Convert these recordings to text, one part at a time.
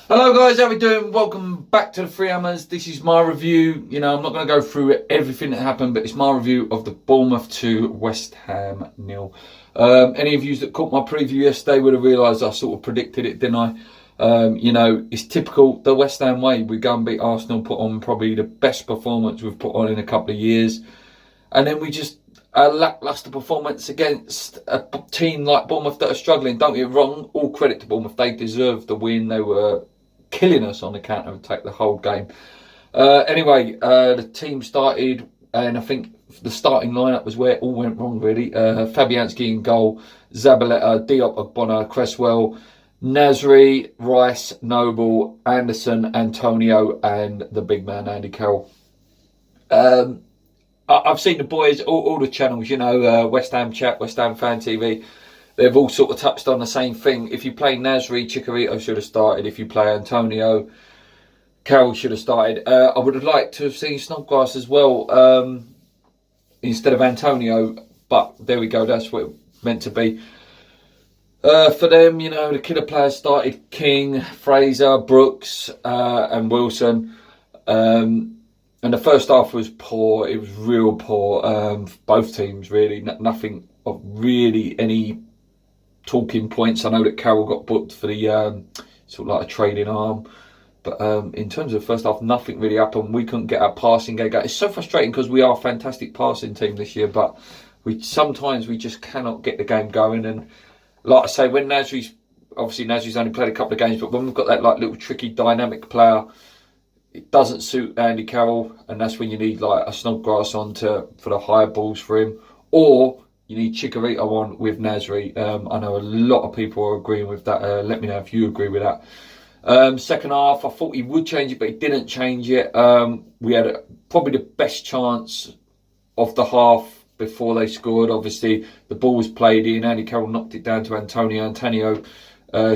Hello guys, how we doing? Welcome back to the Three Hammers. This is my review. I'm not going to go through everything that happened, but it's my review of the Bournemouth 2 West Ham 0. Any of you that caught my preview yesterday would have realised I sort of predicted it, didn't I? It's typical the West Ham way. We go and beat Arsenal, put on probably the best performance we've put on in a couple of years, and then we just a lacklustre performance against a team like Bournemouth that are struggling. Don't get me wrong, all credit to Bournemouth. They deserved the win. They were killing us on the counter-attack the whole game. The team started, and I think the starting lineup was where it all went wrong, really. Fabianski in goal, Zabaleta, Diop, Ogbonna, Cresswell, Nasri, Rice, Noble, Anderson, Antonio, and the big man, Andy Carroll. I've seen the boys, all the channels, West Ham Chat, West Ham Fan TV, they've all sort of touched on the same thing. If you play Nasri, Chicharito should have started. If you play Antonio, Carroll should have started. I would have liked to have seen Snodgrass as well instead of Antonio, but there we go, that's what it meant to be. For them, the killer players started: King, Fraser, Brooks, and Wilson. And the first half was poor. It was real poor. Both teams, really. Nothing of really any talking points. I know that Carroll got booked for the sort of like a trading arm. But in terms of the first half, nothing really happened. We couldn't get our passing game going. It's so frustrating because we are a fantastic passing team this year. But sometimes we just cannot get the game going. And like I say, when Nasri's only played a couple of games. But when we've got that like little tricky dynamic player, it doesn't suit Andy Carroll, and that's when you need like a Snodgrass on for the higher balls for him, or you need Chicharito on with Nasri. I know a lot of people are agreeing with that. Let me know if you agree with that. Second half, I thought he would change it, but he didn't change it. We had probably the best chance of the half before they scored. Obviously, the ball was played in. Andy Carroll knocked it down to Antonio. Antonio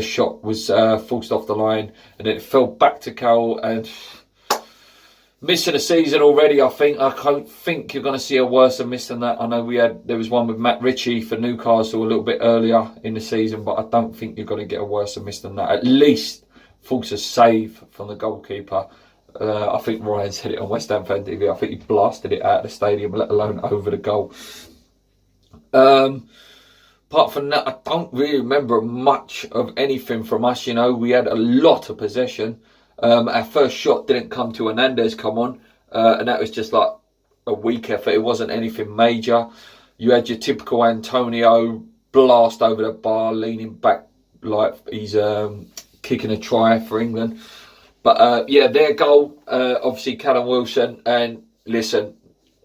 shot was forced off the line, and then it fell back to Carroll, and missing a season already, I think. I don't think you're going to see a worse miss than that. I know there was one with Matt Ritchie for Newcastle a little bit earlier in the season, but I don't think you're going to get a worse miss than that. At least force a save from the goalkeeper. I think Ryan said it on West Ham Fan TV. I think he blasted it out of the stadium, let alone over the goal. Apart from that, I don't really remember much of anything from us. We had a lot of possession. Our first shot didn't come to Hernandez come on, and that was just like a weak effort. It wasn't anything major. You had your typical Antonio blast over the bar, leaning back like he's kicking a try for England. But their goal, obviously Callum Wilson, and listen,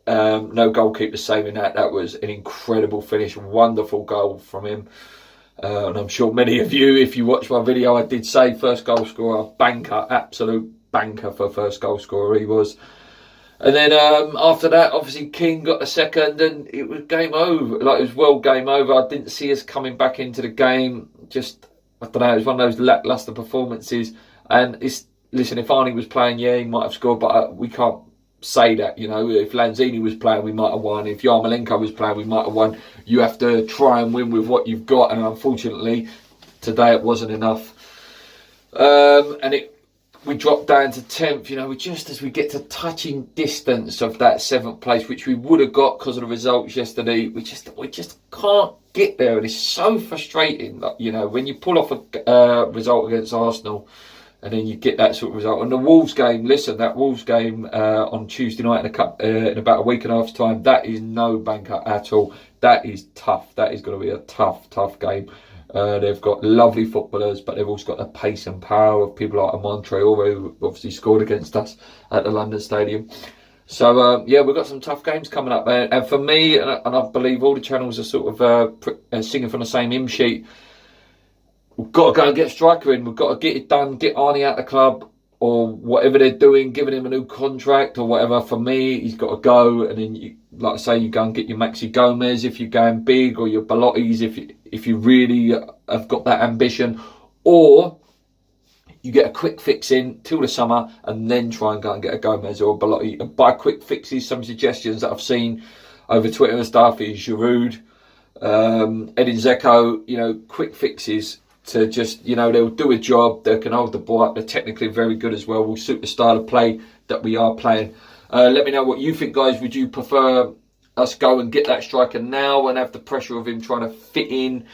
no goalkeeper saving that. That was an incredible finish, wonderful goal from him. And I'm sure many of you, if you watched my video, I did say first goal scorer, banker, absolute banker for first goal scorer he was. And then after that, obviously King got the second, and it was game over. Like, it was well game over. I didn't see us coming back into the game. Just, I don't know, it was one of those lacklustre performances. And listen, if Arnie was playing, yeah, he might have scored, but we can't say that. If Lanzini was playing, we might have won. If Yarmolenko was playing, we might have won. You have to try and win with what you've got, and unfortunately today it wasn't enough. We dropped down to 10th. Just as we get to touching distance of that 7th place, which we would have got because of the results yesterday, we just can't get there, and it's so frustrating. When you pull off a result against Arsenal, and then you get that sort of result. And the Wolves game, listen, that Wolves game on Tuesday night in about a week and a half's time, that is no banker at all. That is tough. That is going to be a tough game. They've got lovely footballers, but they've also got the pace and power of people like Montreal, who obviously scored against us at the London Stadium. So, we've got some tough games coming up there. And for me, and I believe all the channels are sort of singing from the same hymn sheet, we've got to go and get a striker in. We've got to get it done, get Arnie out of the club, or whatever they're doing, giving him a new contract or whatever. For me, he's got to go. And then, you go and get your Maxi Gomez if you're going big, or your Belottis if you really have got that ambition. Or you get a quick fix in till the summer and then try and go and get a Gomez or a Belotti. And by quick fixes, some suggestions that I've seen over Twitter and stuff is Giroud, Edin Dzeko, quick fixes. to just, you know, they'll do a job, they can hold the ball up, they're technically very good as well, will suit the style of play that we are playing. Let me know what you think, guys. Would you prefer us go and get that striker now and have the pressure of him trying to fit in,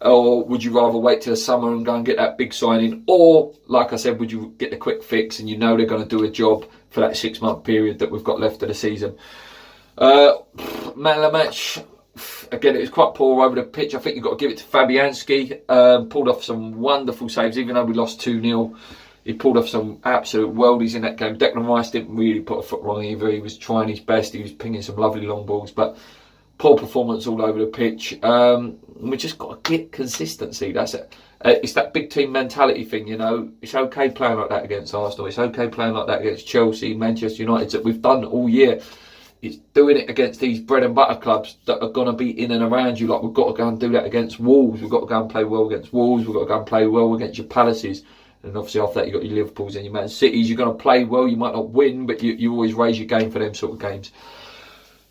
or would you rather wait till the summer and go and get that big signing? Or, like I said, would you get the quick fix and you know they're going to do a job for that 6-month period that we've got left of the season? Man of the match, again, it was quite poor over the pitch. I think you've got to give it to Fabianski. Pulled off some wonderful saves, even though we lost 2-0. He pulled off some absolute worldies in that game. Declan Rice didn't really put a foot wrong either. He was trying his best. He was pinging some lovely long balls, but poor performance all over the pitch. We just got to get consistency. That's it. It's that big team mentality thing, you know. It's okay playing like that against Arsenal. It's okay playing like that against Chelsea, Manchester United, that we've done all year. It's doing it against these bread and butter clubs that are going to be in and around you. Like, we've got to go and do that against Wolves. We've got to go and play well against Wolves. We've got to go and play well against your Palaces. And obviously after that you've got your Liverpools and your Man Cities. You're going to play well. You might not win, but you always raise your game for them sort of games.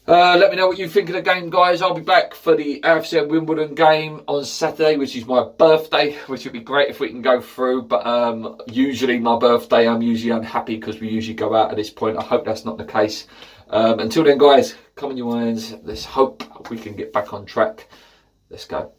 Let me know what you think of the game, guys. I'll be back for the AFC Wimbledon game on Saturday, which is my birthday, which would be great if we can go through. But usually my birthday, I'm usually unhappy because we usually go out at this point. I hope that's not the case. Until then, guys, come on your irons. Let's hope we can get back on track. Let's go.